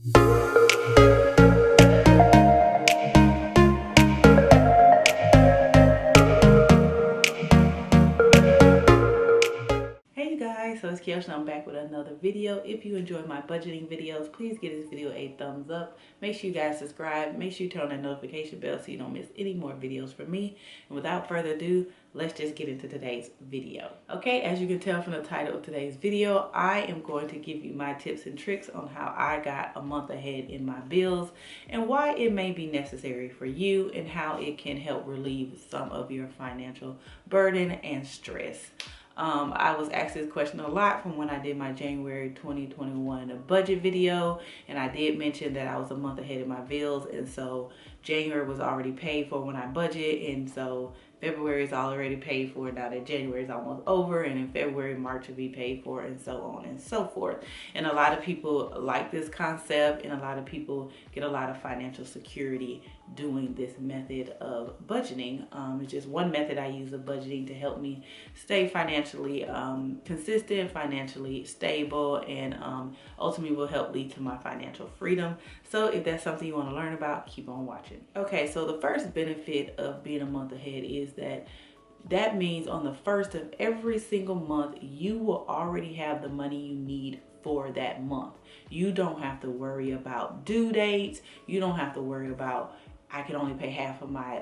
Hey you guys, so it's Keoshia and I'm back with another video. If you enjoy my budgeting videos, please give this video a thumbs up. Make sure you guys subscribe. Make sure you turn on that notification bell so you don't miss any more videos from me. And without further ado, let's just get into today's video. Okay, as you can tell from the title of today's video, I am going to give you my tips and tricks on how I got a month ahead in my bills and why it may be necessary for you and how it can help relieve some of your financial burden and stress. I was asked this question a lot from when I did my January 2021 budget video, and I did mention that I was a month ahead in my bills, and so January was already paid for when I budget, and so February is already paid for now that January is almost over, and in February, March will be paid for, and so on and so forth. And a lot of people like this concept, and a lot of people get a lot of financial security doing this method of budgeting. It's just one method I use of budgeting to help me stay financially consistent, financially stable, and ultimately will help lead to my financial freedom. So if that's something you want to learn about, keep on watching. Okay, so the first benefit of being a month ahead is that means on the first of every single month, you will already have the money you need for that month. You don't have to worry about due dates. You don't have to worry about, I can only pay half of my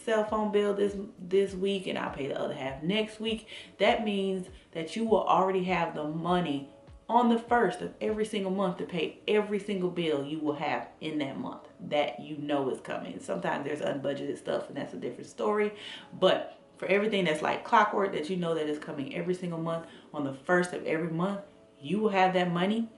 cell phone bill this week and I'll pay the other half next week. That means that you will already have the money on the first of every single month to pay every single bill you will have in that month that you know is coming. Sometimes there's unbudgeted stuff and that's a different story, but for everything that's like clockwork that you know that is coming every single month, on the first of every month, you will have that money.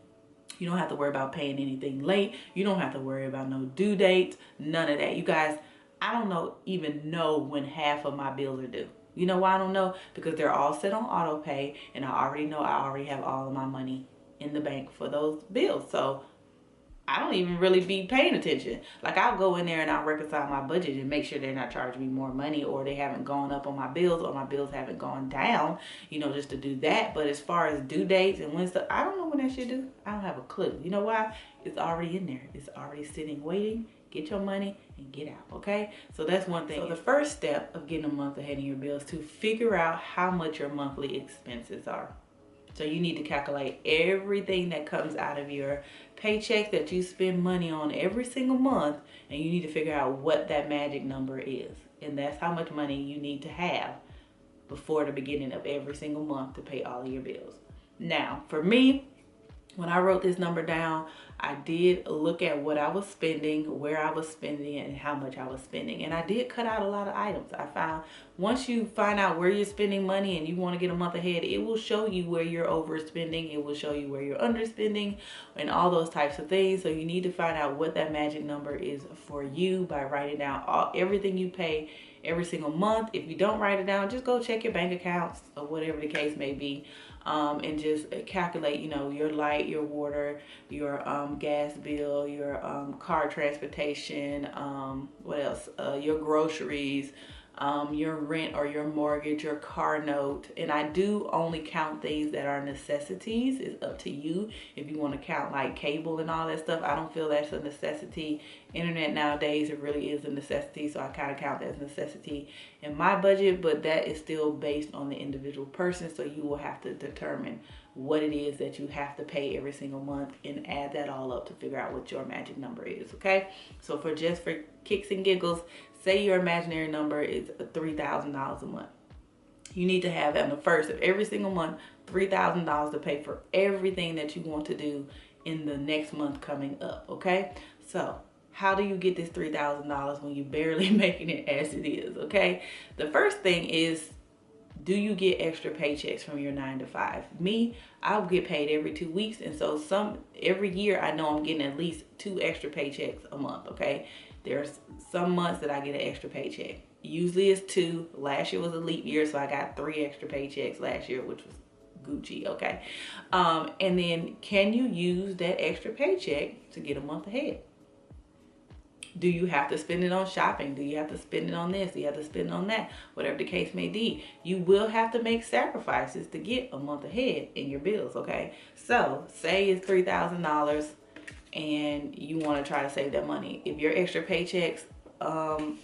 You don't have to worry about paying anything late. You don't have to worry about no due dates, none of that. You guys, I don't even know when half of my bills are due. You know why I don't know? Because they're all set on auto pay, and I already know I already have all of my money in the bank for those bills. So I don't even really be paying attention. Like, I'll go in there and I'll reconcile my budget and make sure they're not charging me more money, or they haven't gone up on my bills, or my bills haven't gone down, you know, just to do that. But as far as due dates and when stuff, I don't know when that shit due. I don't have a clue. You know why? It's already in there. It's already sitting, waiting. Get your money and get out, okay? So that's one thing. So the first step of getting a month ahead in your bills is to figure out how much your monthly expenses are. So you need to calculate everything that comes out of your paycheck that you spend money on every single month, and you need to figure out what that magic number is. And that's how much money you need to have before the beginning of every single month to pay all of your bills. Now, for me, when I wrote this number down, I did look at what I was spending, where I was spending, and how much I was spending. And I did cut out a lot of items. I found once you find out where you're spending money and you want to get a month ahead, it will show you where you're overspending. It will show you where you're underspending and all those types of things. So you need to find out what that magic number is for you by writing down everything you pay every single month. If you don't write it down, just go check your bank accounts or whatever the case may be. And just calculate, you know, your light, your water, your gas bill, your car transportation, what else? Your groceries, your rent or your mortgage, your car note. And I do only count things that are necessities. It's up to you if you want to count like cable and all that stuff. I don't feel that's a necessity. Internet nowadays, it really is a necessity, so I kind of count that as necessity in my budget, but that is still based on the individual person, so you will have to determine what it is that you have to pay every single month and add that all up to figure out what your magic number is, okay? So for kicks and giggles, say your imaginary number is $3,000 a month. You need to have on the first of every single month $3,000 to pay for everything that you want to do in the next month coming up, okay? So how do you get this $3,000 when you're barely making it as it is, okay? The first thing is, do you get extra paychecks from your 9 to 5? Me, I'll get paid every 2 weeks, and so every year I know I'm getting at least 2 extra paychecks a month, okay? There's some months that I get an extra paycheck. Usually it's 2. Last year was a leap year, so I got 3 extra paychecks last year, which was Gucci, okay? And then can you use that extra paycheck to get a month ahead? Do you have to spend it on shopping? Do you have to spend it on this? Do you have to spend it on that? Whatever the case may be. You will have to make sacrifices to get a month ahead in your bills, okay? So say it's $3,000 and you want to try to save that money. If your extra paychecks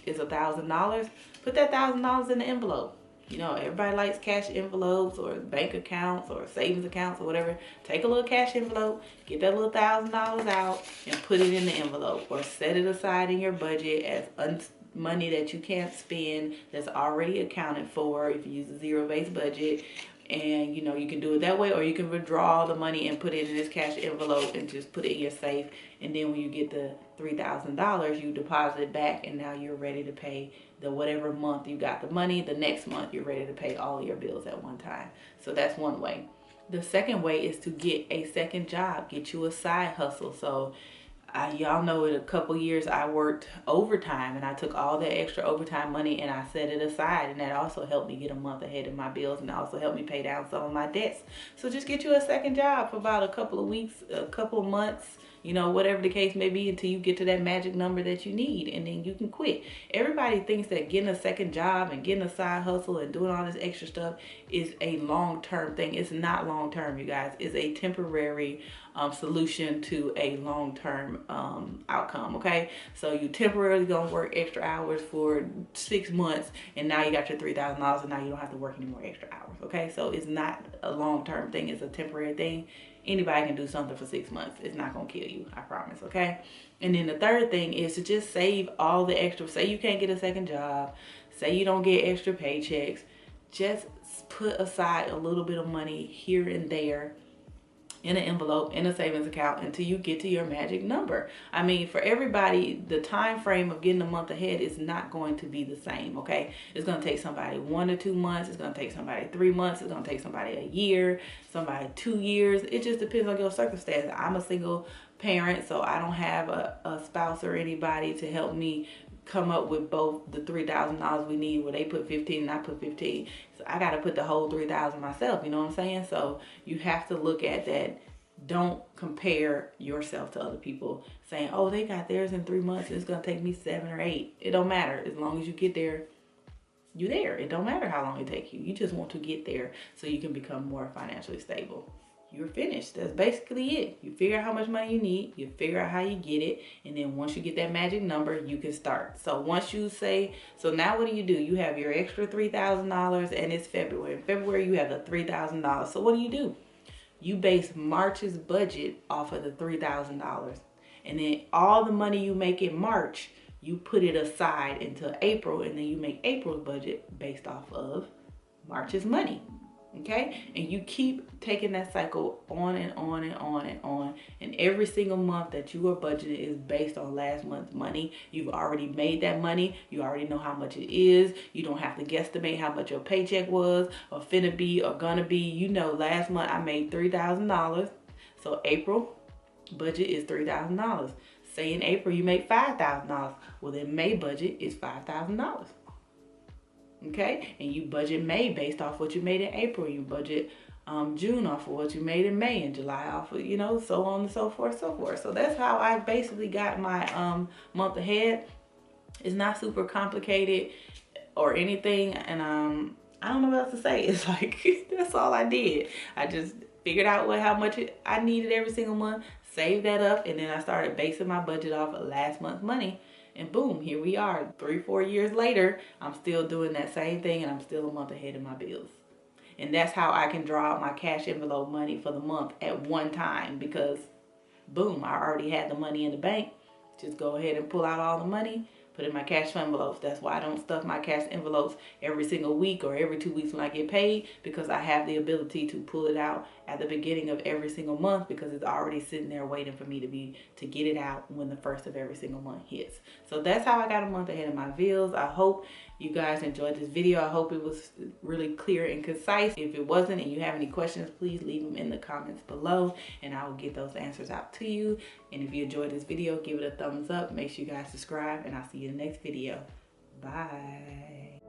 is $1,000, put that $1,000 in the envelope. You know, everybody likes cash envelopes or bank accounts or savings accounts or whatever. Take a little cash envelope, get that little $1,000 out and put it in the envelope, or set it aside in your budget as money that you can't spend, that's already accounted for if you use a zero-based budget. And you know, you can do it that way, or you can withdraw the money and put it in this cash envelope and just put it in your safe. And then when you get the $3,000, you deposit it back, and now you're ready to pay the whatever month you got the money. The next month you're ready to pay all of your bills at one time. So that's one way. The second way is to get a second job, get you a side hustle. So y'all know in a couple years I worked overtime, and I took all that extra overtime money and I set it aside, and that also helped me get a month ahead of my bills, and also helped me pay down some of my debts. So just get you a second job for about a couple of weeks, a couple of months, you know, whatever the case may be, until you get to that magic number that you need, and then you can quit. Everybody thinks that getting a second job and getting a side hustle and doing all this extra stuff is a long-term thing. It's not long-term, you guys. It's a temporary solution to a long-term outcome. Okay, so you temporarily gonna work extra hours for 6 months, and now you got your $3,000, and now you don't have to work any more extra hours. Okay, so it's not a long-term thing, it's a temporary thing. Anybody can do something for 6 months. It's not gonna kill you, I promise. Okay, and then the third thing is to just save all the extra. Say you can't get a second job, say you don't get extra paychecks, just put aside a little bit of money here and there in an envelope, in a savings account, until you get to your magic number. I mean, for everybody, the time frame of getting a month ahead is not going to be the same, okay? It's gonna take somebody 1 to 2 months, it's gonna take somebody 3 months, it's gonna take somebody a year, somebody 2 years. It just depends on your circumstance. I'm a single parent, so I don't have a spouse or anybody to help me come up with both the $3,000 we need, where they put 15 and I put 15. So I got to put the whole 3,000 myself, you know what I'm saying? So you have to look at that. Don't compare yourself to other people saying, oh, they got theirs in 3 months, it's going to take me 7 or 8. It don't matter. As long as you get there, you're there. It don't matter how long it takes you. You just want to get there so you can become more financially stable. You're finished. That's basically it. You figure out how much money you need, you figure out how you get it, and then once you get that magic number, you can start. So once you say, so now what do? You have your extra $3,000, and it's February. In February, you have the $3,000. So what do? You base March's budget off of the $3,000. And then all the money you make in March, you put it aside until April, and then you make April's budget based off of March's money. Okay, and you keep taking that cycle on and on and on and on, and every single month that you are budgeted is based on last month's money. You've already made that money. You already know how much it is. You don't have to guesstimate how much your paycheck was or finna be or gonna be. You know, last month I made $3,000, so April budget is $3,000. Say in April you make $5,000, well then May budget is $5,000. Okay, and you budget May based off what you made in April. You budget June off of what you made in May, and July off of, you know, so on and so forth, so forth. So that's how I basically got my month ahead. It's not super complicated or anything, and I don't know what else to say. It's like, that's all I did. I just figured out how much I needed every single month, saved that up, and then I started basing my budget off of last month's money. And boom, here we are 3-4 years later. I'm still doing that same thing, and I'm still a month ahead of my bills. And that's how I can draw out my cash envelope money for the month at one time, because boom, I already had the money in the bank. Just go ahead and pull out all the money, put it in my cash envelopes. That's why I don't stuff my cash envelopes every single week or every 2 weeks when I get paid, because I have the ability to pull it out at the beginning of every single month, because it's already sitting there waiting for me to get it out when the first of every single month hits. So that's how I got a month ahead of my bills. I hope you guys enjoyed this video. I hope it was really clear and concise. If it wasn't and you have any questions, please leave them in the comments below, and I will get those answers out to you. And if you enjoyed this video, give it a thumbs up. Make sure you guys subscribe, and I'll see you in the next video. Bye.